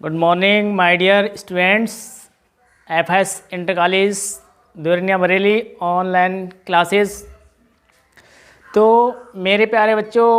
Good morning my dear students. FS inter college Durnia Bareilly online classes. तो मेरे प्यारे बच्चों,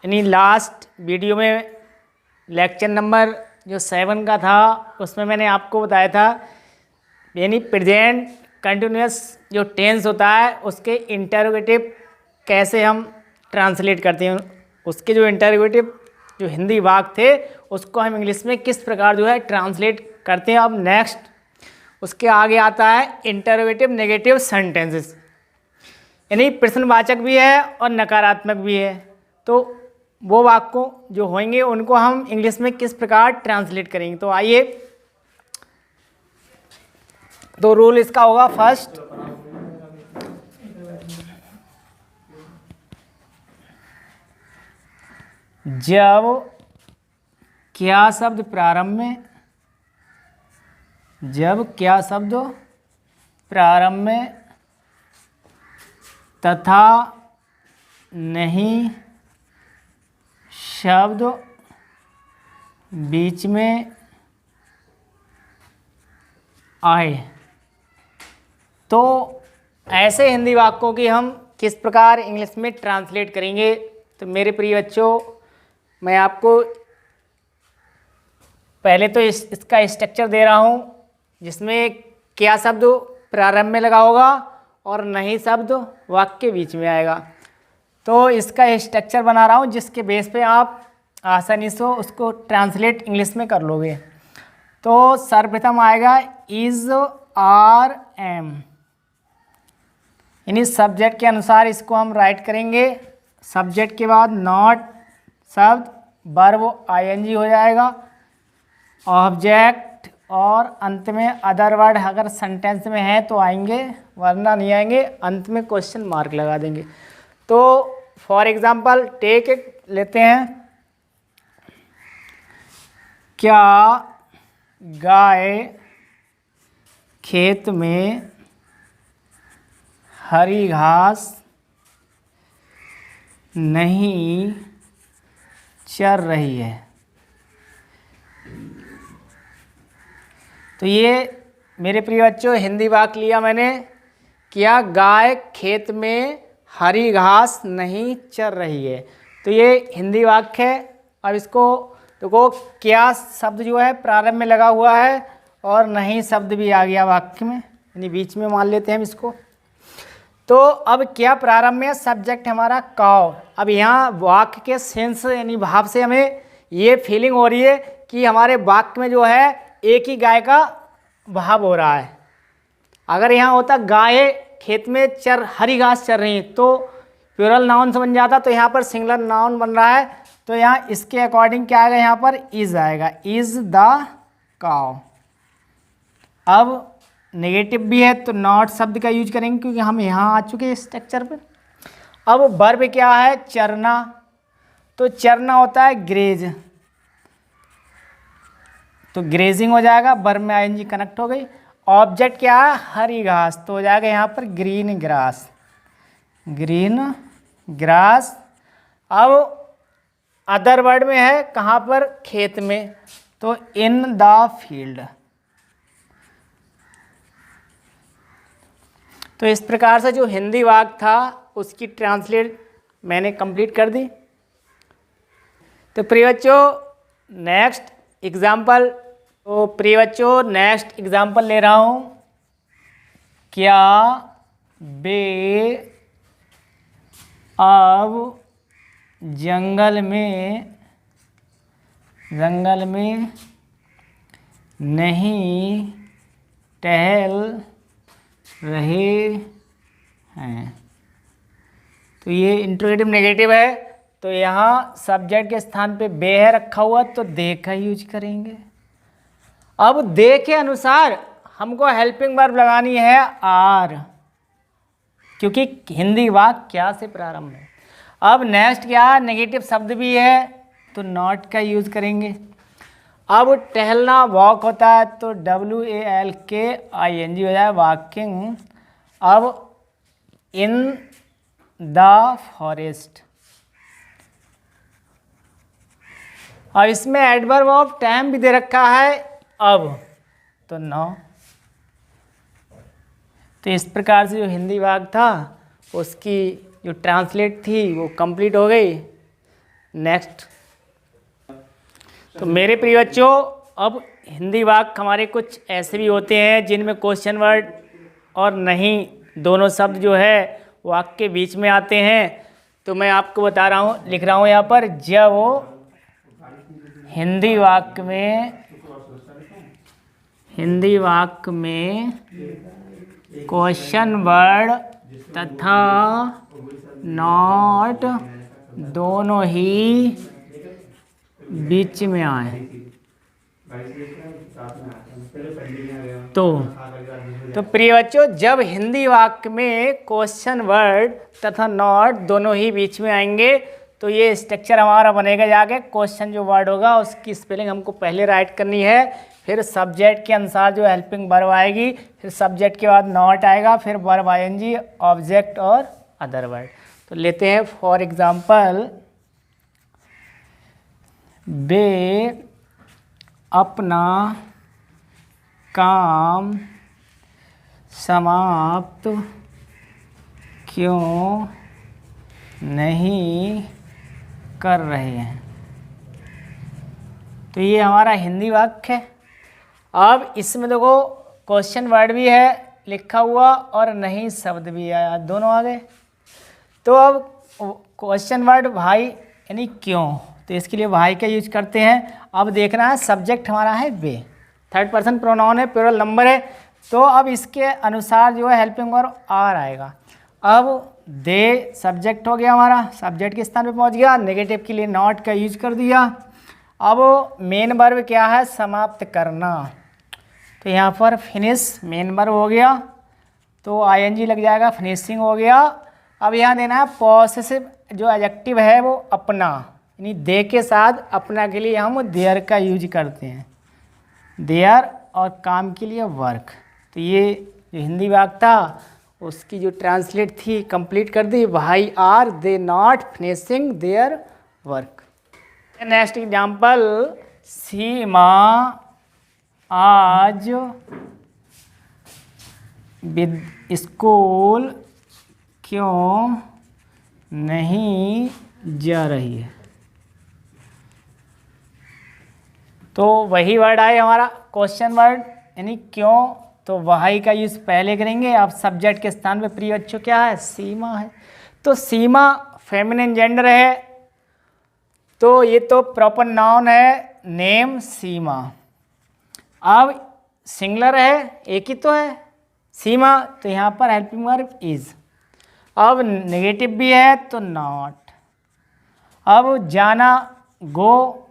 यानी लास्ट वीडियो में लेक्चर नंबर जो 7 का था उसमें मैंने आपको बताया था यानी प्रेजेंट कंटिन्यूअस जो टेंस होता है उसके इंटरोगेटिव कैसे हम ट्रांसलेट करते हैं, उसके जो इंटरोगेटिव जो हिंदी वाक्य थे उसको हम इंग्लिश में किस प्रकार जो है ट्रांसलेट करते हैं। अब नेक्स्ट उसके आगे आता है इंटरोगेटिव नेगेटिव सेंटेंसेस, यानी प्रश्नवाचक भी है और नकारात्मक भी है। तो वो वाक्य जो होंगे उनको हम इंग्लिश में किस प्रकार ट्रांसलेट करेंगे। तो आइए, तो रूल इसका होगा फर्स्ट, जब क्या शब्द प्रारंभ में, जब क्या शब्द प्रारंभ में तथा नहीं शब्द बीच में आए, तो ऐसे हिंदी वाक्यों की हम किस प्रकार इंग्लिश में ट्रांसलेट करेंगे। तो मेरे प्रिय बच्चों, मैं आपको पहले तो इसका स्ट्रक्चर दे रहा हूँ जिसमें क्या शब्द प्रारंभ में लगा होगा और नहीं शब्द वाक्य के बीच में आएगा। तो इसका स्ट्रक्चर बना रहा हूँ जिसके बेस पे आप आसानी से उसको ट्रांसलेट इंग्लिश में कर लोगे। तो सर्वप्रथम आएगा इज आर एम, यानी सब्जेक्ट के अनुसार इसको हम राइट करेंगे। सब्जेक्ट के बाद नॉट शब्द वर्ब आईएनजी हो जाएगा, ऑब्जेक्ट और अंत में अदर वर्ड अगर सेंटेंस में है तो आएंगे, वरना नहीं आएंगे। अंत में क्वेश्चन मार्क लगा देंगे। तो फॉर एग्जांपल टेक इट लेते हैं, क्या गाय खेत में हरी घास नहीं चर रही है। तो ये मेरे प्रिय बच्चों हिंदी वाक्य लिया मैंने, क्या गाय खेत में हरी घास नहीं चर रही है। तो ये हिंदी वाक्य है। अब इसको देखो, क्या शब्द जो है प्रारंभ में लगा हुआ है और नहीं शब्द भी आ गया वाक्य में, यानी बीच में मान लेते हैं हम इसको। तो अब क्या प्रारंभ में, सब्जेक्ट हमारा काव। अब यहाँ वाक्य के सेंस यानी भाव से हमें ये फीलिंग हो रही है कि हमारे वाक्य में जो है एक ही गाय का भाव हो रहा है। अगर यहाँ होता गाय खेत में चर हरी घास चर रही है तो प्लूरल नाउन से बन जाता, तो यहाँ पर सिंगुलर नाउन बन रहा है। तो यहाँ इसके अकॉर्डिंग क्या आएगा, यहाँ पर इज आएगा, इज द काव। अब नेगेटिव भी है तो नॉट शब्द का यूज करेंगे क्योंकि हम यहाँ आ चुके हैं स्ट्रक्चर पर। अब वर्ब क्या है, चरना। तो चरना होता है ग्रेज, तो ग्रेजिंग हो जाएगा, वर्ब में आईएनजी कनेक्ट हो गई। ऑब्जेक्ट क्या है, हरी घास, तो हो जाएगा यहाँ पर ग्रीन ग्रास, ग्रीन ग्रास। अब अदर वर्ड में है कहाँ पर, खेत में, तो इन द फील्ड। तो इस प्रकार से जो हिंदी वाक्य था उसकी ट्रांसलेट मैंने कंप्लीट कर दी। तो प्रिय बच्चों नेक्स्ट एग्जाम्पल, तो प्रिय बच्चों नेक्स्ट एग्जाम्पल ले रहा हूँ, क्या बे अब जंगल में नहीं टहल रहे हैं। तो ये इंट्रोगेटिव नेगेटिव है, तो यहाँ सब्जेक्ट के स्थान पे बे है रखा हुआ, तो दे का यूज करेंगे। अब दे के अनुसार हमको हेल्पिंग वर्ब लगानी है आर, क्योंकि हिंदी वाक्य क्या से प्रारंभ है। अब नेक्स्ट क्या, नेगेटिव शब्द भी है तो नॉट का यूज करेंगे। अब टहलना वॉक होता है तो WALKING हो जाए, वॉकिंग। अब इन द फॉरेस्ट, और इसमें एडवर्ब ऑफ टाइम भी दे रखा है अब, तो नाउ। तो इस प्रकार से जो हिंदी वाक्य था उसकी जो ट्रांसलेट थी वो कंप्लीट हो गई। नेक्स्ट, तो मेरे प्रिय बच्चों, अब हिंदी वाक्य हमारे कुछ ऐसे भी होते हैं जिनमें क्वेश्चन वर्ड और नहीं दोनों शब्द जो है वाक्य के बीच में आते हैं। तो मैं आपको बता रहा हूँ, लिख रहा हूँ यहाँ पर, जब वो हिंदी वाक्य में क्वेश्चन वर्ड तथा नॉट दोनों ही बीच में आए तो प्रिय बच्चों, जब हिंदी वाक्य में क्वेश्चन वर्ड तथा नॉट दोनों ही बीच में आएंगे तो ये स्ट्रक्चर हमारा बनेगा। जाके क्वेश्चन जो वर्ड होगा उसकी स्पेलिंग हमको पहले राइट करनी है, फिर सब्जेक्ट के अनुसार जो हेल्पिंग वर्ब आएगी, फिर सब्जेक्ट के बाद नॉट आएगा, फिर वर्ब आईएनजी, ऑब्जेक्ट और अदर वर्ड। तो लेते हैं फॉर एग्जांपल, वे अपना काम समाप्त क्यों नहीं कर रहे हैं। तो ये हमारा हिंदी वाक्य है। अब इसमें देखो क्वेश्चन वर्ड भी है लिखा हुआ और नहीं शब्द भी आया, दोनों आ गए। तो अब क्वेश्चन वर्ड भाई यानी क्यों, तो इसके लिए भाई का यूज करते हैं। अब देखना है सब्जेक्ट हमारा है वे, थर्ड पर्सन प्रोनाउन है, प्लूरल नंबर है, तो अब इसके अनुसार जो है हेल्पिंग वर्ब आर आएगा। अब दे सब्जेक्ट हो गया हमारा, सब्जेक्ट के स्थान पे पहुंच गया, नेगेटिव के लिए नॉट का यूज कर दिया। अब मेन वर्ब क्या है, समाप्त करना, तो यहाँ पर फिनिश मेन वर्ब हो गया, तो आईएनजी लग जाएगा, फिनिशिंग हो गया। अब यहाँ देना है पॉसेसिव जो एडजेक्टिव है वो अपना, यानी दे के साथ अपना के लिए हम देयर का यूज करते हैं, देयर, और काम के लिए वर्क। तो ये जो हिंदी वाक्य था उसकी जो ट्रांसलेट थी कंप्लीट कर दी, भाई are they not finishing their work. Next example, Seema आज स्कूल क्यों नहीं जा रही है। तो वही वर्ड आए हमारा क्वेश्चन वर्ड यानी क्यों, तो वही का यूज पहले करेंगे। अब सब्जेक्ट के स्थान पे प्रिय बच्चों क्या है, सीमा है। तो सीमा फेमिनिन जेंडर है, तो ये तो प्रॉपर नाउन है, नेम सीमा। अब सिंगुलर है, एक ही तो है सीमा, तो यहाँ पर हेल्पिंग वर्ब इज। अब नेगेटिव भी है तो नॉट। अब जाना गो,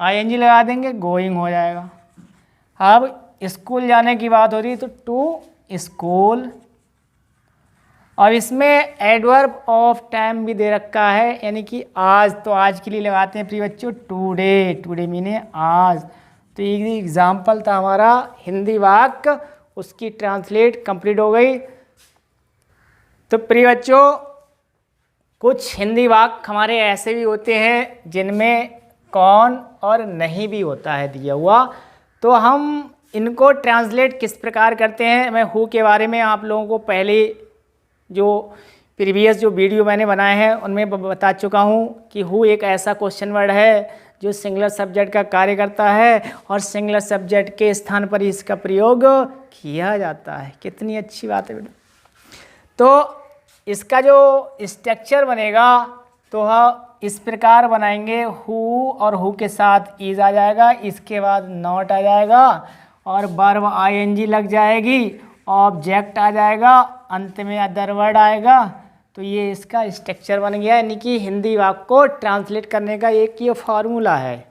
आईएनजी लगा देंगे, गोइंग हो जाएगा। अब स्कूल जाने की बात हो रही है तो टू स्कूल। और इसमें एडवर्ब ऑफ टाइम भी दे रखा है, यानी कि आज, तो आज के लिए लगाते हैं प्रिय बच्चों टुडे, टुडे मीने आज। तो ये एग्जाम्पल था हमारा हिंदी वाक्य, उसकी ट्रांसलेट कंप्लीट हो गई। तो प्रिय बच्चों, कुछ हिंदी वाक्य हमारे ऐसे भी होते हैं जिनमें कौन और नहीं भी होता है दिया हुआ, तो हम इनको ट्रांसलेट किस प्रकार करते हैं। मैं हु के बारे में आप लोगों को पहले जो प्रीवियस जो वीडियो मैंने बनाए हैं उनमें बता चुका हूँ कि हु एक ऐसा क्वेश्चन वर्ड है जो सिंगुलर सब्जेक्ट का कार्य करता है और सिंगुलर सब्जेक्ट के स्थान पर इसका प्रयोग किया जाता है। कितनी अच्छी बात है बेटा। तो इसका जो स्ट्रक्चर बनेगा तो इस प्रकार बनाएंगे, हु और हु के साथ इज आ जाएगा, इसके बाद नॉट आ जाएगा और वर्ब आईएनजी लग जाएगी, ऑब्जेक्ट आ जाएगा, अंत में अदर वर्ड आएगा। तो ये इसका स्ट्रक्चर बन गया, यानी कि हिंदी वाक्य को ट्रांसलेट करने का एक ये फार्मूला है।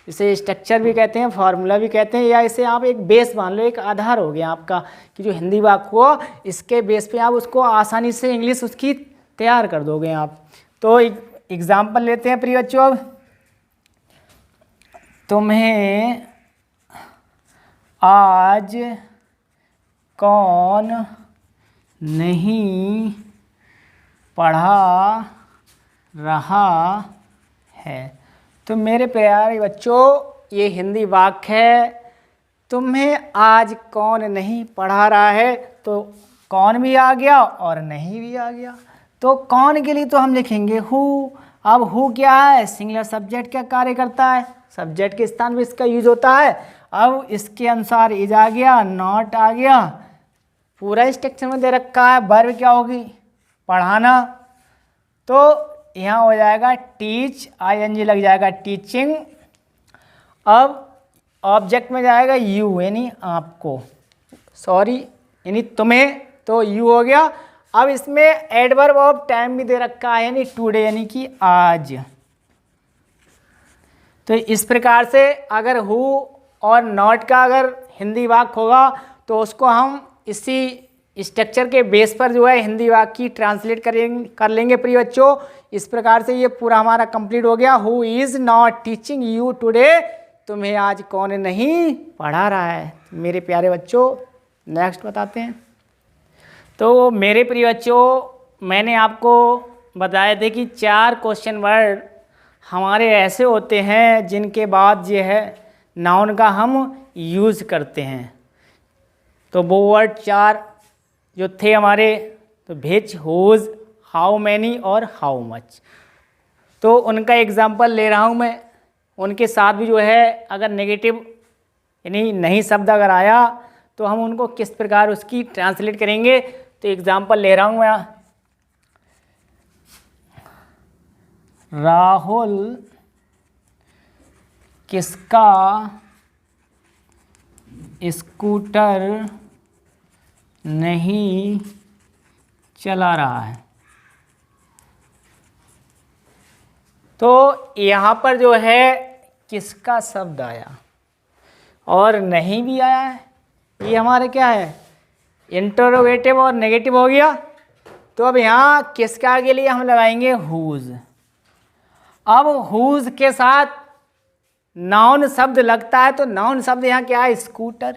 इसे स्ट्रक्चर भी कहते हैं, फार्मूला भी कहते हैं, या इसे आप एक बेस मान लो, एक आधार हो गया आपका कि जो हिंदी वाक्य हो इसके बेस पे आप उसको आसानी से इंग्लिश उसकी तैयार कर दोगे आप। तो एग्जाम्पल लेते हैं प्रिय बच्चों। अब तुम्हें आज कौन नहीं पढ़ा रहा है। तो मेरे प्यारे बच्चों, ये हिंदी वाक्य है। तुम्हें आज कौन नहीं पढ़ा रहा है, तो कौन भी आ गया और नहीं भी आ गया। तो कौन के लिए तो हम लिखेंगे हु। अब हु क्या है, सिंगुलर सब्जेक्ट क्या कार्य करता है, सब्जेक्ट के स्थान पे इसका यूज होता है। अब इसके अनुसार इज आ गया, नॉट आ गया, पूरा स्ट्रक्चर में दे रखा है। वर्ब क्या होगी, पढ़ाना, तो यहाँ हो जाएगा टीच, आईएनजी लग जाएगा टीचिंग। अब ऑब्जेक्ट में जाएगा यू, यानी आपको, सॉरी यानी तुम्हें, तो यू हो गया। अब इसमें एडवर्ब ऑफ टाइम भी दे रखा है, यानी टुडे, यानी कि आज। तो इस प्रकार से अगर हु और नॉट का अगर हिंदी वाक्य होगा तो उसको हम इसी स्ट्रक्चर के बेस पर जो है हिंदी वाक्य की ट्रांसलेट कर लेंगे प्रिय बच्चों। इस प्रकार से ये पूरा हमारा कंप्लीट हो गया। Who is not teaching you today, तुम्हें आज कौन नहीं पढ़ा रहा है। मेरे प्यारे बच्चों, नेक्स्ट बताते हैं। तो मेरे प्रिय बच्चों, मैंने आपको बताए थे कि 4 क्वेश्चन वर्ड हमारे ऐसे होते हैं जिनके बाद ये है नाउन का हम यूज़ करते हैं। तो वो वर्ड 4 जो थे हमारे, तो विच, हुज, हाउ मैनी और हाउ मच। तो उनका एग्जाम्पल ले रहा हूँ मैं। उनके साथ भी जो है अगर नेगेटिव यानी नहीं शब्द अगर आया तो हम उनको किस प्रकार उसकी ट्रांसलेट करेंगे। तो एग्जाम्पल ले रहा हूँ मैं। राहुल किसका स्कूटर नहीं चला रहा है। तो यहाँ पर जो है किसका शब्द आया और नहीं भी आया है, ये हमारे क्या है, इंटरोगेटिव और नेगेटिव हो गया। तो अब यहाँ किसका के लिए हम लगाएंगे हुज। अब हुज के साथ नाउन शब्द लगता है, तो नाउन शब्द यहाँ क्या है, स्कूटर।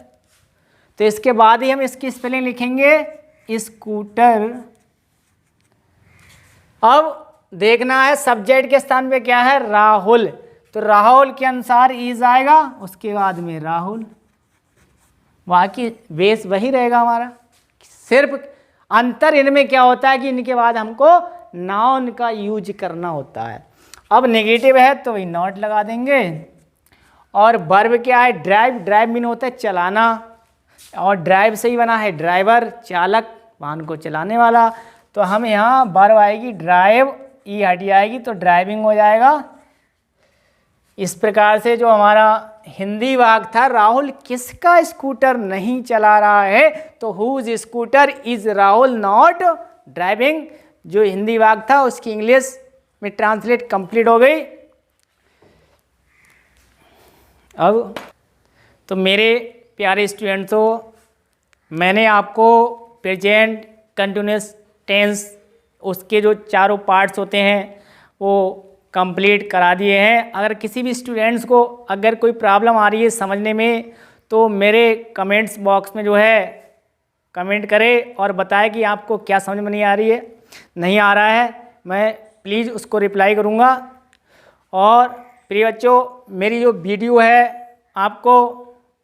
तो इसके बाद ही हम इसकी स्पेलिंग लिखेंगे स्कूटर। अब देखना है सब्जेक्ट के स्थान पे क्या है, राहुल। तो राहुल के अनुसार इज आएगा, उसके बाद में राहुल, बाकी बेस वही रहेगा हमारा। सिर्फ अंतर इनमें क्या होता है कि इनके बाद हमको नाउन का यूज करना होता है। अब नेगेटिव है तो वही नॉट लगा देंगे। और वर्ब क्या है, ड्राइव। ड्राइव मीन होता है चलाना, और ड्राइव से ही बना है ड्राइवर, चालक, वाहन को चलाने वाला। तो हम यहाँ वर्ब आएगी ड्राइव, ई हटी आएगी तो ड्राइविंग हो जाएगा। इस प्रकार से जो हमारा हिंदी वाक्य था, राहुल किसका स्कूटर नहीं चला रहा है, तो whose scooter is Rahul not driving, जो हिंदी वाक्य था उसकी इंग्लिश में ट्रांसलेट कंप्लीट हो गई। अब तो मेरे प्यारे स्टूडेंट्सों, मैंने आपको प्रेजेंट, कंटिन्यूअस टेंस, उसके जो चारों पार्ट्स होते हैं वो कंप्लीट करा दिए हैं। अगर किसी भी स्टूडेंट्स को अगर कोई प्रॉब्लम आ रही है समझने में, तो मेरे कमेंट्स बॉक्स में जो है कमेंट करें और बताएं कि आपको क्या समझ में नहीं आ रही है, नहीं आ रहा है। मैं प्लीज़ उसको रिप्लाई करूँगा। और प्रिय बच्चों, मेरी जो वीडियो है आपको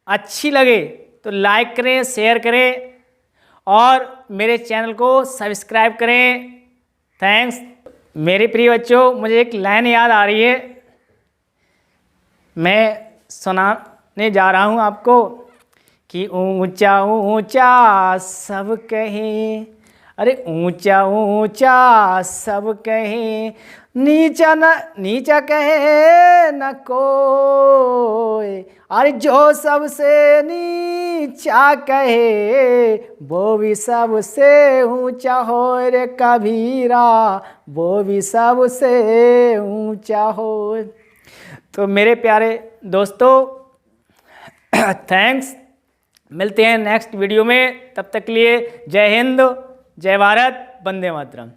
अच्छी लगे तो लाइक करें, शेयर करें और मेरे चैनल को सब्सक्राइब करें। थैंक्स। मेरे प्रिय बच्चों, मुझे एक लाइन याद आ रही है, मैं सुनाने जा रहा हूँ आपको कि ऊंचा ऊंचा सब कहे, अरे ऊंचा ऊंचा सब कहे, नीचा न नीचा कहे न कोई, अरे जो सबसे नीचा कहे वो भी सबसे ऊंचा हो रे कबीरा, वो भी सबसे ऊंचा हो। तो मेरे प्यारे दोस्तों, थैंक्स। मिलते हैं नेक्स्ट वीडियो में, तब तक के लिए जय हिंद, जय भारत, वंदे मातरम।